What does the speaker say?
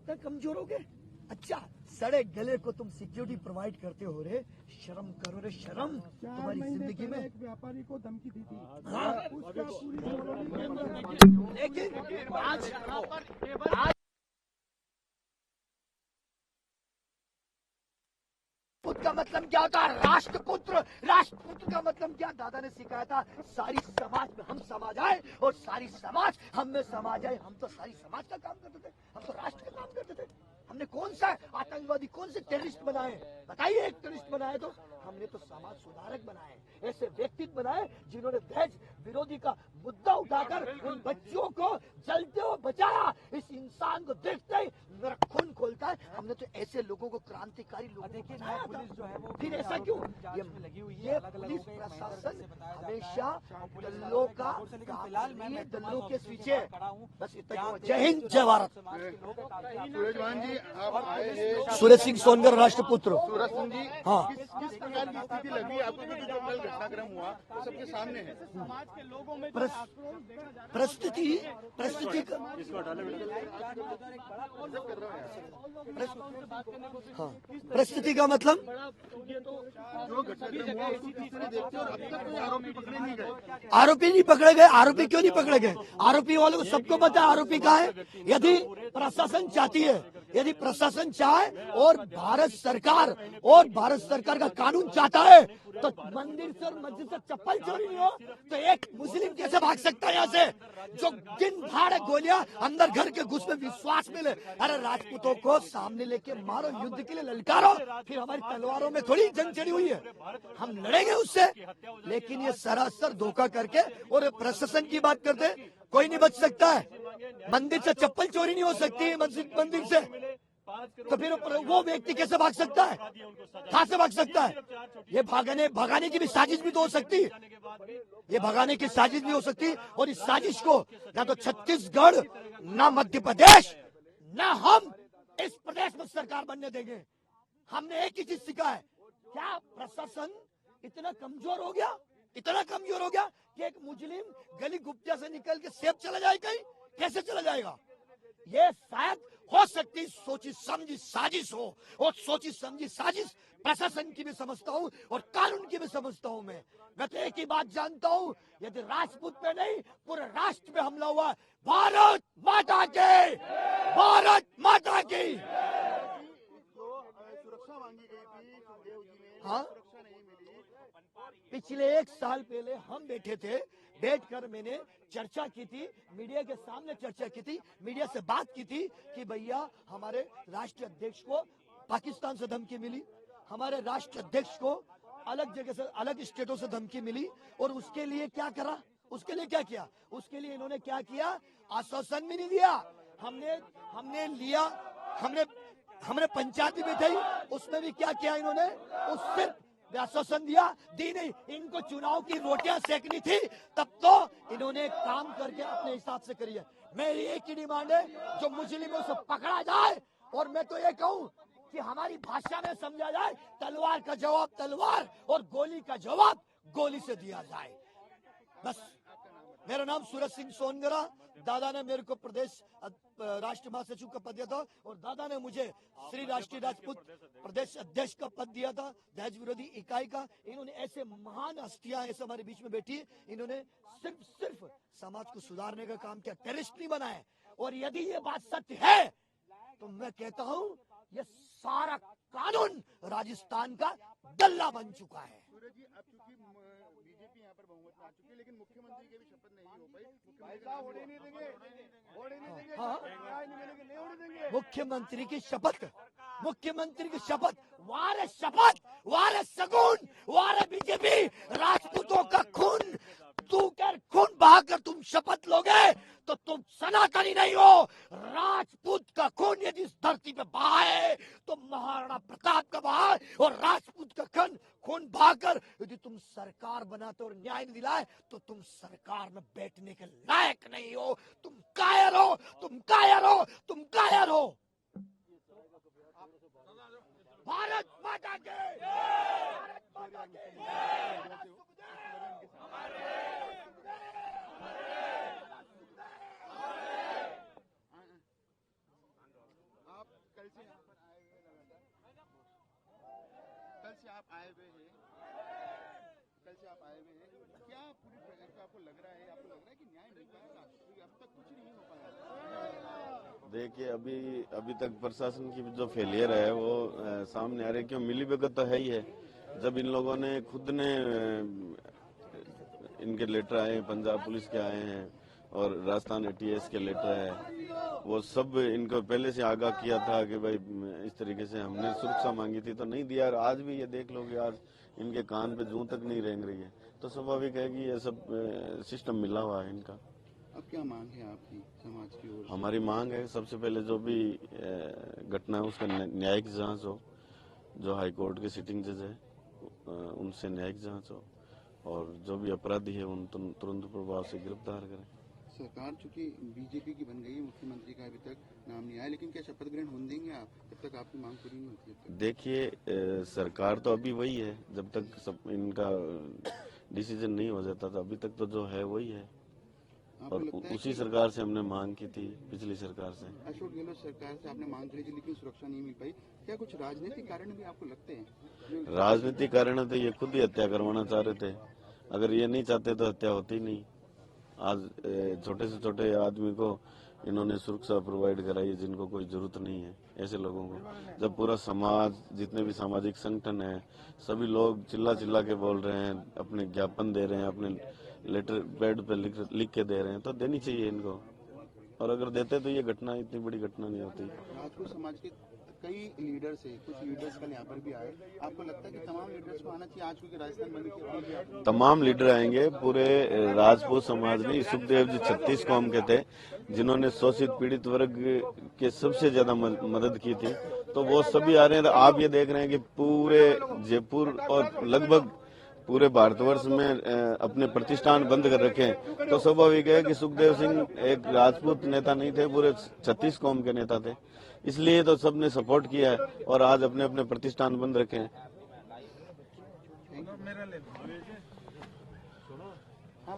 इतना कमजोर हो गए। अच्छा, सड़े गले को तुम सिक्योरिटी प्रोवाइड करते हो रे, शर्म करो रे, शर्म तुम्हारी जिंदगी में। एक व्यापारी को धमकी दी थी, हाँ, उसका पूरी लेकिन आज राष्ट्रपुत्र का मतलब क्या होता है? राष्ट्रपुत्र, राष्ट्रपुत्र का मतलब क्या? दादा ने सिखाया था, सारी समाज में हम समाज आए और सारी समाज हम में समाज आए। हम तो सारी समाज का काम करते थे, हम तो राष्ट्र का काम करते थे। हमने कौन सा आतंकवादी, कौन से टेररिस्ट बनाए? बताइए, एक टेररिस्ट बनाए तो? हमने तो समाज सुधारक बनाए, ऐसे व्यक्तित्व बनाए जिन्होंने देश विरोधी का मुद्दा उठाकर उन बच्चों को जलते हुए बचाया। इस इंसान को देखते ही मेरा खून खोलता है। हमने तो ऐसे लोगों को, क्रांतिकारी लोगों को बनाया था। पुलिस जो है वो फिर ऐसा क्यों? ये पुलिस प्रशासन हमेशा दलों का, फिलहाल मैं दलों के पीछे। बस इतना क्यों? जय हिंद, जय भारत। सूरजवान जी, आप आए हैं। सूरज सिंह सोनकर, राष्ट्रपुत्र। सूरज सिंह जी, हाँ, किस प्रकार की स्थिति लगी आपको? क्योंकि जो कल घटनाक्रम हुआ वो सबके सामने है। समाज के लोगों में परिस्थिति हाँ, परिस्थिति का मतलब जो घटनाक्रम हुआ उसको किस तरह देखते हो? और अब तक कोई आरोपी पकड़े नहीं गए। आरोपी नहीं पकड़े गए। आरोपी क्यों नहीं पकड़े गए? आरोपी वालों को सबको पता है आरोपी कहाँ है। यदि प्रशासन चाहती है, यदि प्रशासन चाहे और भारत सरकार का कानून चाहता है तो मंदिर से और मस्जिद से चप्पल चोरी नहीं हो तो एक मुस्लिम कैसे भाग सकता है यहाँ से? जो दिन भाड़े गोलियां अंदर घर के घुस में विश्वास मिले। अरे राजपूतों को सामने लेके मारो, युद्ध के लिए ललकारो। फिर हमारी तलवारों में थोड़ी जंग चढ़ी हुई है, हम लड़ेंगे उससे। लेकिन ये सरासर धोखा करके और प्रशासन की बात करते, कोई नहीं बच सकता है। मंदिर से चप्पल चोरी नहीं हो सकती, मंदिर से तो फिर वो व्यक्ति कैसे भाग सकता है? कहाँ से भाग सकता है? ये भगाने की भी साजिश भी तो हो सकती है। ये भगाने की साजिश भी हो सकती है। और इस साजिश को ना तो छत्तीसगढ़, ना मध्य प्रदेश, ना हम इस प्रदेश में सरकार बनने देंगे। हमने एक ही चीज सीखा है, क्या प्रशासन इतना कमजोर हो गया, इतना कमजोर हो गया कि एक मुस्लिम गली गुप्ता से निकल के सेब चला जाए कहीं? कैसे चला जाएगा? ये शायद हो सकती सोची समझी साजिश हो, और सोची समझी साजिश प्रशासन की भी समझता हूँ और कानून की भी समझता हूँ। मैं तो एक ही बात जानता हूँ, यदि राजपूत पे नहीं पूरे राष्ट्र पे हमला हुआ, भारत माता की, भारत माता की। सुरक्षा मांगी गई थी सुखदेव जी ने, हाँ, सुरक्षा नहीं मिली। पिछले 1 साल पहले हम बैठे थे, बैठकर मैंने चर्चा की थी, मीडिया के सामने चर्चा की थी, मीडिया से बात की थी कि भैया हमारे राष्ट्रीय अध्यक्ष को पाकिस्तान से धमकी मिली, हमारे राष्ट्रीय अध्यक्ष को अलग जगह से, अलग स्टेटों से धमकी मिली। और उसके लिए क्या करा? उसके लिए क्या किया? उसके लिए इन्होंने क्या किया? आश्वासन भी नहीं दिया। हमने पंचायत भी बैठाई, उसमें भी क्या किया इन्होंने? उससे आश्वासन दिया, दी नहीं। इनको चुनाव की रोटियां सेकनी थी, तब तो इन्होंने काम करके अपने हिसाब से करी है। मेरी एक ही डिमांड है, जो मुस्लिमों से पकड़ा जाए, और मैं तो ये कहूँ कि हमारी भाषा में समझा जाए, तलवार का जवाब तलवार और गोली का जवाब गोली से दिया जाए। बस। मेरा नाम सूरज सिंह सोनगरा। दादा ने मेरे को प्रदेश राष्ट्रीय महासचिव का पद दिया था, और दादा ने मुझे श्री राष्ट्रीय राजपूत प्रदेश अध्यक्ष का पद दिया था, दहेज विरोधी इकाई का। इन्होंने ऐसे महान हस्तियां ऐसे हमारे बीच में बैठी, इन्होंने सिर्फ समाज को सुधारने का काम किया, टेररिस्ट नहीं बनाए। और यदि ये बात सत्य है तो मैं कहता हूँ ये सारा कानून राजस्थान का गल्ला बन चुका है। सूरज जी, अब चूंकि बीजेपी यहाँ पर बहुमत में आ चुकी है, लेकिन मुख्यमंत्री की भी शपथ नहीं हो पाई। मुख्यमंत्री की शपथ, मुख्यमंत्री की शपथ, वारे शपथ, वारे सगुन, वारे बीजेपी, राजपूतों का खून तू कर खून बहाकर तुम शपथ लोगे तो तुम सनातनी नहीं हो। राजपूत का खून यदि इस धरती पे बहा है तो महाराणा प्रताप का बहा है, और राजपूत का खून बहाकर यदि तुम सरकार बनाते और न्याय दिलाए तो तुम सरकार में बैठने के लायक नहीं हो। तुम कायर हो, तुम कायर हो, तुम कायर हो। भारत माता की, भारत माता की। आए हुए हैं, कल से आप आए हुए हैं, क्या पूरी प्रक्रिया को आपको लग रहा है कि न्याय मिल पाएगा? क्योंकि अब तक कुछ नहीं हो पाया। देखिए, अभी तक प्रशासन की जो फेलियर है वो सामने आ रही है। क्यों, मिली भगत तो है ही है। जब इन लोगों ने खुद ने इनके लेटर आए, पंजाब पुलिस के आए हैं और राजस्थान ATS के लेटर है, वो सब इनको पहले से आगाह किया था कि भाई इस तरीके से हमने सुरक्षा मांगी थी तो नहीं दिया। और आज भी ये देख लो कि आज इनके कान पे जूं तक नहीं रेंग रही है, तो स्वाभाविक है कि ये सब सिस्टम मिला हुआ है इनका। अब क्या मांग है आपकी समाज की ओर? हमारी मांग है सबसे पहले जो भी घटना है उसका न्यायिक जांच हो, जो हाई कोर्ट के सिटिंग जज है उनसे न्यायिक जांच हो, और जो भी अपराधी है उन तुरंत प्रभाव से गिरफ्तार करें। सरकार चूंकि बीजेपी की बन गई है, मुख्यमंत्री का अभी तक नाम नहीं आया, लेकिन क्या शपथ ग्रहण होने देंगे आप जब तक आपकी मांग पूरी नहीं होती है? देखिए, सरकार तो अभी वही है, जब तक सब इनका डिसीजन नहीं हो जाता तो अभी तक तो जो है वही है। आपको और लगता है उसी कि सरकार से हमने मांग की थी, पिछली सरकार से। अशोक गहलोत सरकार से आपने मांग करी थी लेकिन सुरक्षा नहीं मिल पाई, क्या कुछ राजनीतिक कारण भी आपको लगते हैं? राजनीतिक कारण थे, ये खुद ही हत्या करवाना चाह रहे थे। अगर ये नहीं चाहते तो हत्या होती नहीं। आज छोटे से छोटे आदमी को इन्होंने सुरक्षा प्रोवाइड कराई है जिनको कोई जरूरत नहीं है। ऐसे लोगों को जब पूरा समाज, जितने भी सामाजिक संगठन है, सभी लोग चिल्ला चिल्ला के बोल रहे हैं, अपने ज्ञापन दे रहे हैं, अपने लेटर पैड पे लिख के दे रहे हैं, तो देनी चाहिए इनको। और अगर देते तो ये घटना, इतनी बड़ी घटना नहीं होती। राजपूत समाज के कई लीडर्स है, कुछ लीडर्स कल यहाँ पर भी आए, आपको लगता है कि तमाम लीडर्स को आना चाहिए आज क्योंकि राजस्थान बंद की तमाम लीडर आएंगे। पूरे राजपूत समाज में सुखदेव जी 36 कौम के थे जिन्होंने शोषित पीड़ित वर्ग के सबसे ज्यादा मदद की थी, तो वो सभी आ रहे हैं। तो आप ये देख रहे हैं कि पूरे जयपुर और लगभग पूरे भारतवर्ष में अपने प्रतिष्ठान बंद कर रखे हैं, तो स्वाभाविक है कि सुखदेव सिंह एक राजपूत नेता नहीं थे, पूरे 36 कौम के नेता थे। इसलिए तो सबने सपोर्ट किया है और आज अपने अपने प्रतिष्ठान बंद रखे हैं। हाँ